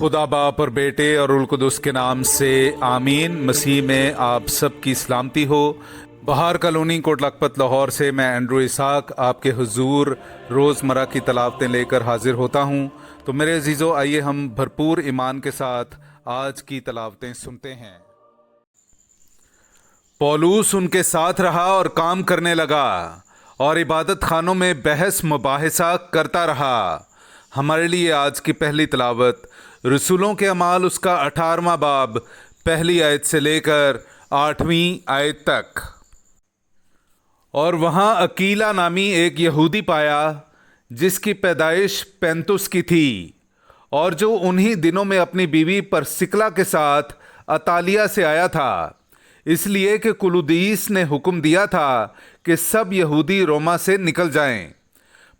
खुदा बाप और बेटे और उल कुदस के नाम से आमीन। मसीह में आप सब की सलामती हो। बहार कॉलोनी कोट लखपत लाहौर से मैं एंड्रू इसाक आपके हुजूर रोज़मर्रा की तलावतें लेकर हाजिर होता हूँ। तो मेरे अजीज़ों, आइए हम भरपूर ईमान के साथ आज की तलावतें सुनते हैं। पौलुस उनके साथ रहा और काम करने लगा और इबादत खानों में बहस मुबाहिसा करता रहा। हमारे लिए आज की पहली तलावत रसूलों के अमाल उसका 18वां बाब पहली आयत से लेकर 8वीं आयत तक। और वहाँ अकीला नामी एक यहूदी पाया जिसकी पैदाइश पैंतुस की थी और जो उन्हीं दिनों में अपनी बीवी परसिकला के साथ अतालिया से आया था, इसलिए कि कुलुदीस ने हुक्म दिया था कि सब यहूदी रोमा से निकल जाएं।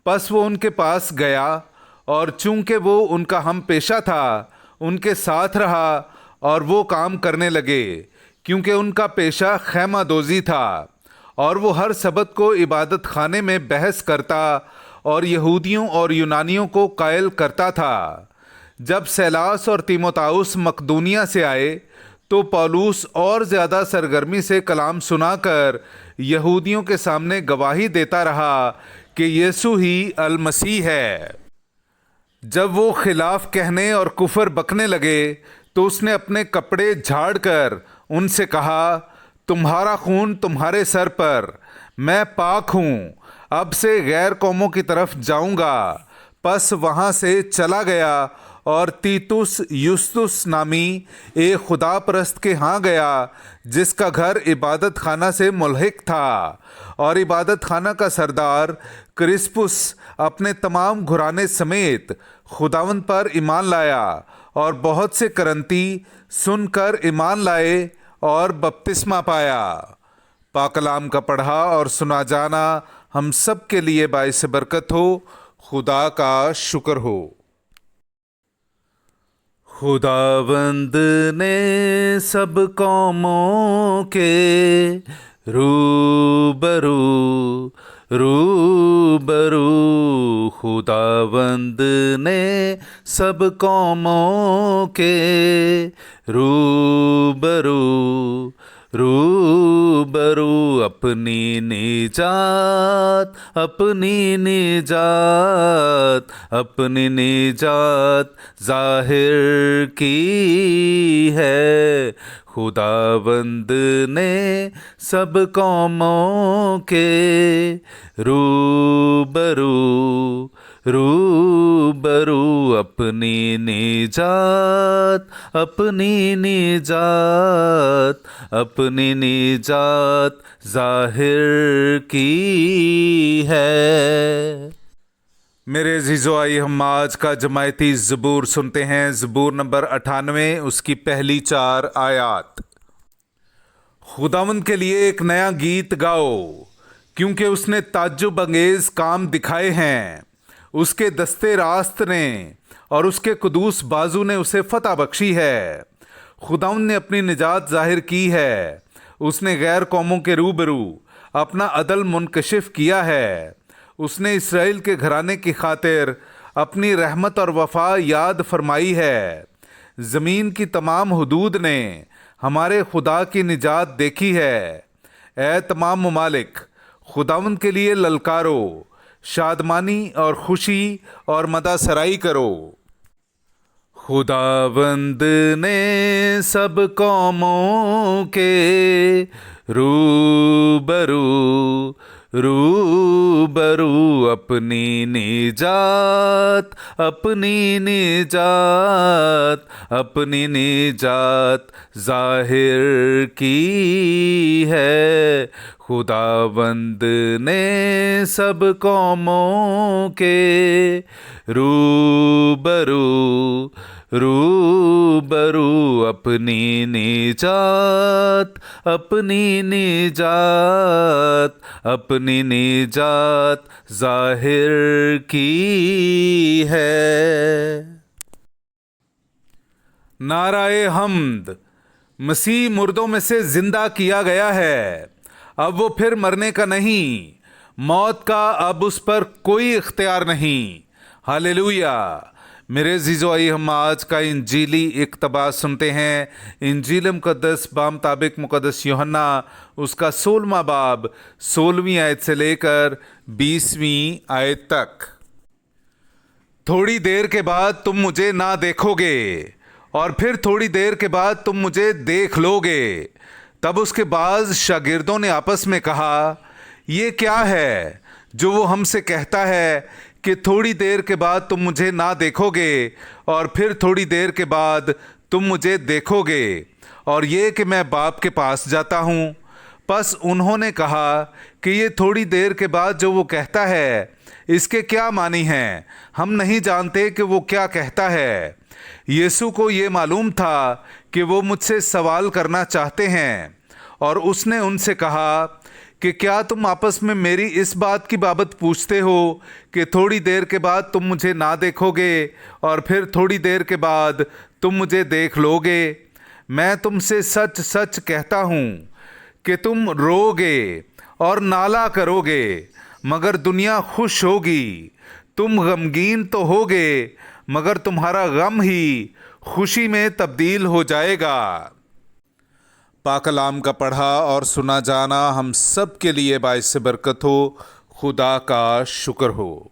पस वो उनके पास गया और चूंकि वो उनका हम पेशा था, उनके साथ रहा और वो काम करने लगे, क्योंकि उनका पेशा खैमादोज़ी था। और वो हर सबत को इबादत खाने में बहस करता और यहूदियों और यूनानियों को कायल करता था। जब सैलास और तीमोथाउस मकदूनिया से आए तो पौलुस और ज़्यादा सरगर्मी से कलाम सुनाकर यहूदियों के सामने गवाही देता रहा कि यीशु ही अल मसीह है। जब वो खिलाफ कहने और कुफर बकने लगे तो उसने अपने कपड़े झाड़कर उनसे कहा, तुम्हारा खून तुम्हारे सर पर, मैं पाक हूँ, अब से गैर कौमों की तरफ जाऊँगा। पस वहाँ से चला गया और तीतुस युस्तुस नामी एक खुदा परस्त के यहाँ गया जिसका घर इबादत खाना से मुल्हिक था। और इबादत खाना का सरदार क्रिस्पुस अपने तमाम घराने समेत खुदावंद पर ईमान लाया और बहुत से करंती सुनकर ईमान लाए और बपतिस्मा पाया। पाकलाम का पढ़ा और सुना जाना हम सब के लिए बाइस बरकत हो। खुदा का शुक्र हो। खुदावंद ने सब कौमों के रूबरू रूबरू, खुदावंद ने सब कौमों के रूबरू रूबरू, अपनी निजात अपनी निजात जाहिर की है। खुदावंद ने सब कौमों के रूबरू रूबरू, अपनी निजात अपनी निजात जाहिर की है। मेरे अजीज़ों, आइए हम आज का जमायती ज़बूर सुनते हैं। ज़बूर नंबर 98, उसकी पहली 4 आयात। खुदावंद के लिए एक नया गीत गाओ, क्योंकि उसने ताज्जुब अंगेज काम दिखाए हैं। उसके दस्ते रास्त ने और उसके कुदूस बाजू ने उसे फतह बख्शी है। खुदावंद ने अपनी निजात जाहिर की है। उसने गैर कौमों के रूबरू अपना अदल मुनकशिफ किया है। उसने इसराइल के घराने की खातिर अपनी रहमत और वफा याद फरमाई है। ज़मीन की तमाम हुदूद ने हमारे खुदा की निजात देखी है। ए तमाम ममालिक, खुदावंद के लिए ललकारो, शादमानी और खुशी और मदा सराई करो। खुदावंद ने सब कौमों के रूबरू रूबरू, अपनी निजात अपनी निजात जाहिर की है। खुदावंद ने सब कौमों के रूबरू रूबरू, अपनी निजात अपनी निजात जाहिर की है। नाराए हम्द। मसीह मुर्दों में से जिंदा किया गया है, अब वो फिर मरने का नहीं, मौत का अब उस पर कोई इख्तियार नहीं। हालेलुया। मेरे अजीज़ो, आइए हम आज का इंजीली इक़्तिबास सुनते हैं। इंजील मुक़द्दस बामुताबिक मुक़द्दस यूहन्ना उसका 16वां बाब 16वीं आयत से लेकर 20वीं आयत तक। थोड़ी देर के बाद तुम मुझे ना देखोगे और फिर थोड़ी देर के बाद तुम मुझे देख लोगे। तब उसके बाद शागिर्दों ने आपस में कहा, ये क्या है जो वो हमसे कहता है कि थोड़ी देर के बाद तुम मुझे ना देखोगे और फिर थोड़ी देर के बाद तुम मुझे देखोगे, और ये कि मैं बाप के पास जाता हूँ। बस उन्होंने कहा कि ये थोड़ी देर के बाद जो वो कहता है इसके क्या मानी हैं, हम नहीं जानते कि वो क्या कहता है। यीशु को ये मालूम था कि वो मुझसे सवाल करना चाहते हैं, और उसने उनसे कहा कि क्या तुम आपस में मेरी इस बात की बाबत पूछते हो कि थोड़ी देर के बाद तुम मुझे ना देखोगे और फिर थोड़ी देर के बाद तुम मुझे देख लोगे। मैं तुमसे सच सच कहता हूँ कि तुम रोओगे और नाला करोगे, मगर दुनिया खुश होगी। तुम गमगीन तो होगे, मगर तुम्हारा गम ही खुशी में तब्दील हो जाएगा। पाक कलाम का पढ़ा और सुना जाना हम सब के लिए बाइस बरकत हो। खुदा का शुक्र हो।